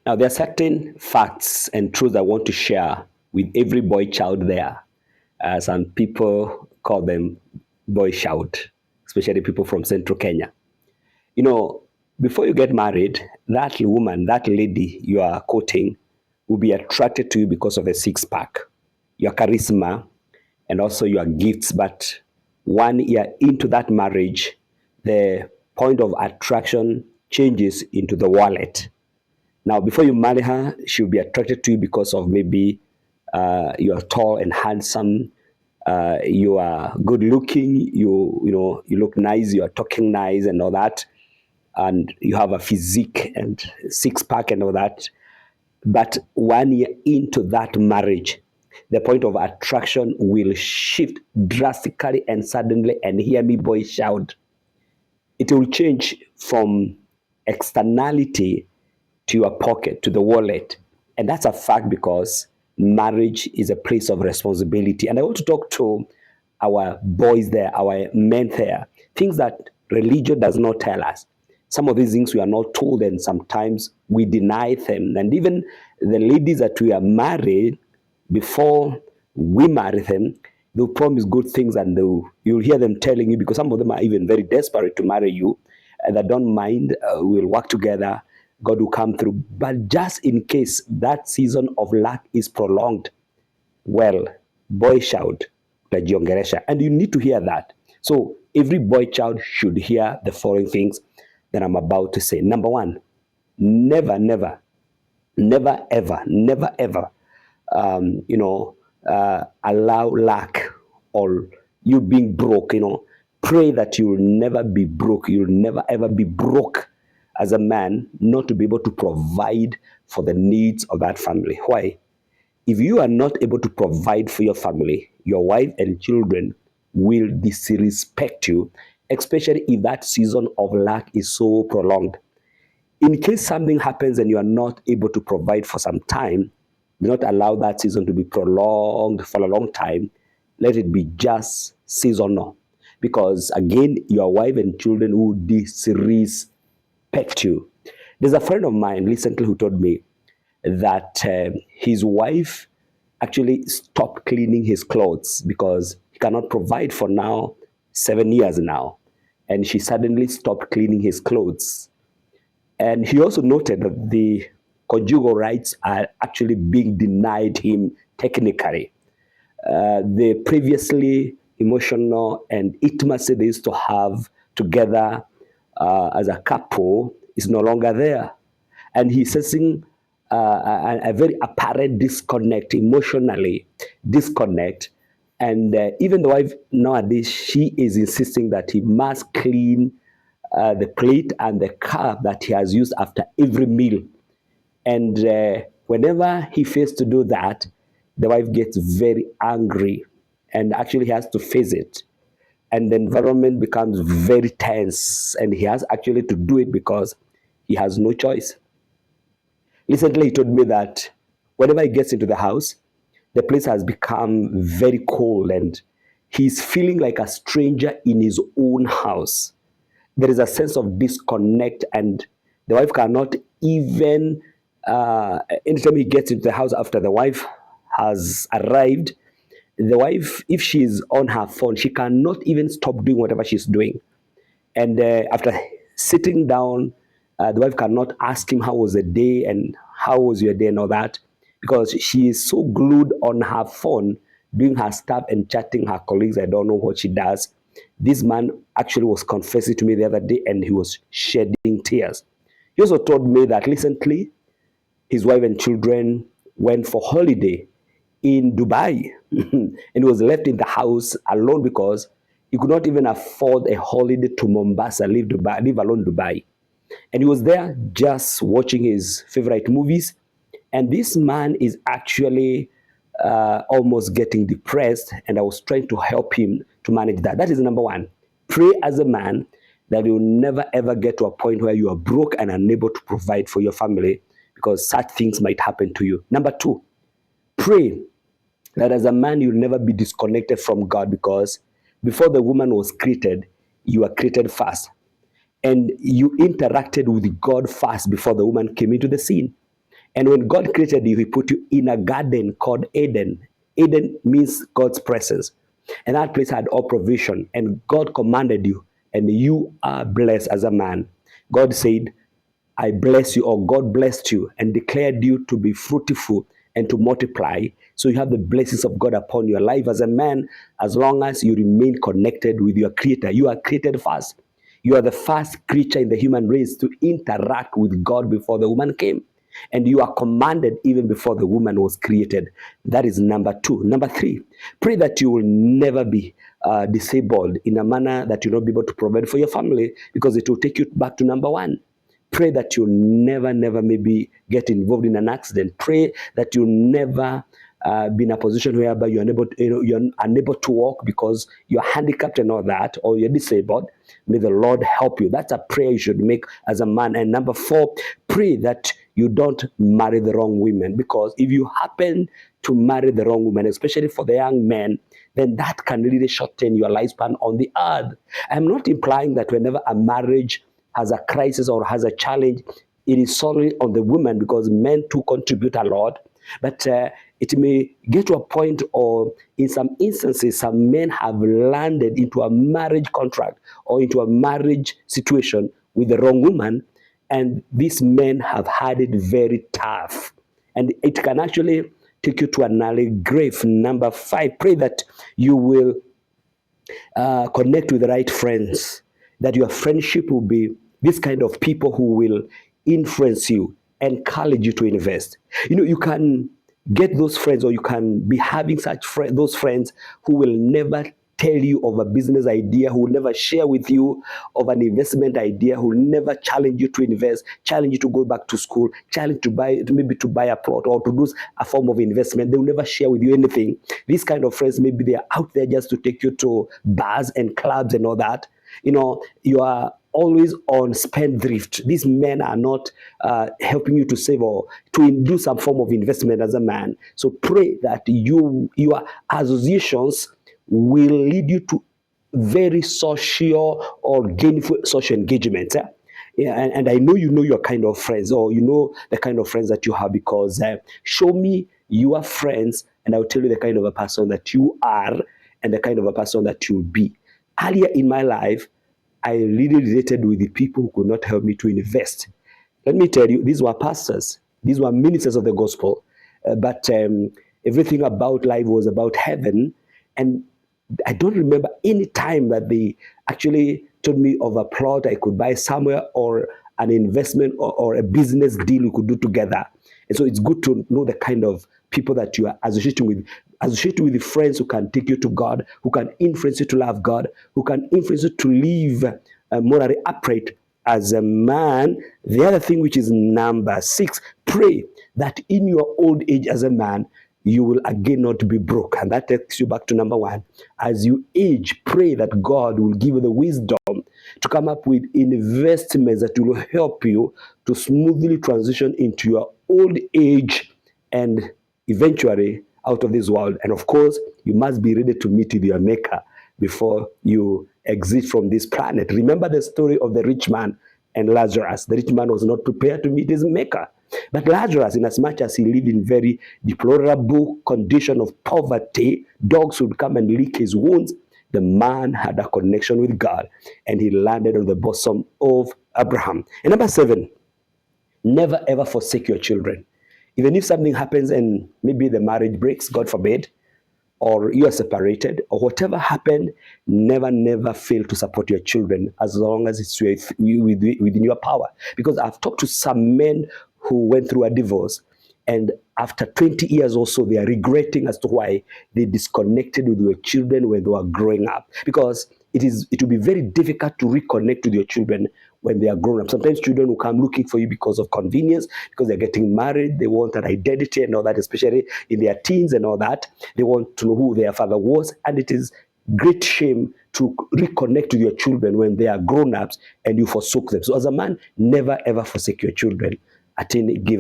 Now, there are certain facts and truths I want to share with every boy child there. Some people call them boy child, especially people from central Kenya. You know, before you get married, that woman, that lady you are courting will be attracted to you because of a six pack, your charisma, and also your gifts. But 1 year into that marriage, the point of attraction changes into the wallet. Now, before you marry her, she'll be attracted to you because of maybe you are tall and handsome, you are good looking, you look nice, you are talking nice and all that, and you have a physique and six pack and all that. But 1 year into that marriage, the point of attraction will shift drastically and suddenly. And hear me, boy, shout. It will change from externality to your pocket, to the wallet. And that's a fact because marriage is a place of responsibility. And I want to talk to our boys there, our men there, things that religion does not tell us. Some of these things we are not told, and sometimes we deny them. And even the ladies that we are married, before we marry them, they'll promise good things, and you'll hear them telling you, because some of them are even very desperate to marry you, and they don't mind, we'll work together, God will come through. But just in case that season of lack is prolonged, well, boy child, tajiongeresha. And you need to hear that. So every boy child should hear the following things that I'm about to say. Number one, never, never, never, ever, never, ever, allow lack or you being broke. Pray that you'll never be broke. You'll never, ever be broke as a man, not to be able to provide for the needs of that family. Why? If you are not able to provide for your family, your wife and children will disrespect you, especially if that season of lack is so prolonged. In case something happens and you are not able to provide for some time, do not allow that season to be prolonged for a long time. Let it be just seasonal. Because again, your wife and children will disrespect you. There's a friend of mine recently who told me that his wife actually stopped cleaning his clothes because he cannot provide for now 7 years now. And she suddenly stopped cleaning his clothes. And he also noted that the conjugal rights are actually being denied him technically. The previously emotional and intimacy they used to have together as a couple is no longer there. And he's sensing a very apparent disconnect, emotionally disconnect. And even the wife nowadays, she is insisting that he must clean the plate and the cup that he has used after every meal. And whenever he fails to do that, the wife gets very angry and actually has to face it. And the environment becomes very tense, and he has actually to do it because he has no choice. Recently, he told me that whenever he gets into the house, the place has become very cold and he's feeling like a stranger in his own house. There is a sense of disconnect, and the wife cannot even, anytime he gets into the house after the wife has arrived, the wife, if she's on her phone, she cannot even stop doing whatever she's doing. And after sitting down, the wife cannot ask him how was the day and how was your day and all that, because she is so glued on her phone doing her stuff and chatting her colleagues. I don't know what she does. This man actually was confessing to me the other day, and he was shedding tears. He also told me that recently his wife and children went for holiday in Dubai and he was left in the house alone because he could not even afford a holiday to Mombasa, leave alone Dubai. And he was there just watching his favorite movies. And this man is actually almost getting depressed, and I was trying to help him to manage that. That is number one. Pray as a man that you'll never ever get to a point where you are broke and unable to provide for your family, because such things might happen to you. Number two, pray that as a man you'll never be disconnected from God, because before the woman was created, you were created first. And you interacted with God first before the woman came into the scene. And when God created you, he put you in a garden called Eden. Eden means God's presence. And that place had all provision. And God commanded you, and you are blessed as a man. God said, I bless you, or God blessed you and declared you to be fruitful and to multiply. So you have the blessings of God upon your life as a man, as long as you remain connected with your Creator. You are created first. You are the first creature in the human race to interact with God before the woman came. And you are commanded even before the woman was created. That is number 2. Number 3, pray that you will never be disabled in a manner that you'll not be able to provide for your family, because it will take you back to number 1. Pray that you'll never maybe get involved in an accident. Pray that you'll never be in a position whereby you're unable to walk because you're handicapped and all that, or you're disabled. May the Lord help you. That's a prayer you should make as a man. And number 4, pray that you don't marry the wrong women, because if you happen to marry the wrong woman, especially for the young men, then that can really shorten your lifespan on the earth. I'm not implying that whenever a marriage has a crisis or has a challenge, it is solely on the woman, because men too contribute a lot. But it may get to a point, or in some instances, some men have landed into a marriage contract or into a marriage situation with the wrong woman, and these men have had it very tough. And it can actually take you to an early grave. Number 5, pray that you will connect with the right friends, that your friendship will be this kind of people who will influence you, encourage you to invest. You can get those friends, or you can be having those friends who will never tell you of a business idea, who will never share with you of an investment idea, who will never challenge you to invest, challenge you to go back to school, challenge to buy a plot or to do a form of investment. They will never share with you anything. These kind of friends, maybe they are out there just to take you to bars and clubs and all that. You are always on spendthrift. These men are not helping you to save or to do some form of investment as a man. So pray that your associations will lead you to very social or gainful social engagement. And I know your kind of friends, or the kind of friends that you have, because show me your friends and I'll tell you the kind of a person that you are and the kind of a person that you'll be. Earlier in my life, I really related with the people who could not help me to invest. Let me tell you, these were pastors, these were ministers of the gospel, but everything about life was about heaven. And I don't remember any time that they actually told me of a plot I could buy somewhere, or an investment, or a business deal we could do together. And so it's good to know the kind of people that you are associating with. Associate with the friends who can take you to God, who can influence you to love God, who can influence you to live morally upright as a man. The other thing, which is number 6, pray that in your old age as a man, you will again not be broke. And that takes you back to number 1. As you age, pray that God will give you the wisdom to come up with investments that will help you to smoothly transition into your old age and eventually out of this world. And of course, you must be ready to meet with your Maker before you exit from this planet. Remember the story of the rich man and Lazarus. The rich man was not prepared to meet his Maker. But Lazarus, in as much as he lived in very deplorable condition of poverty, dogs would come and lick his wounds. The man had a connection with God, and he landed on the bosom of Abraham. And number 7, never ever forsake your children. Even if something happens and maybe the marriage breaks, God forbid, or you are separated, or whatever happened, never fail to support your children as long as it's within your power. Because I've talked to some men who went through a divorce, and after 20 years or so, they are regretting as to why they disconnected with your children when they were growing up. Because it will be very difficult to reconnect with your children when they are grown up. Sometimes children will come looking for you because of convenience, because they're getting married, they want an identity and all that, especially in their teens and all that. They want to know who their father was, and it is great shame to reconnect with your children when they are grown-ups and you forsook them. So as a man, never ever forsake your children at any given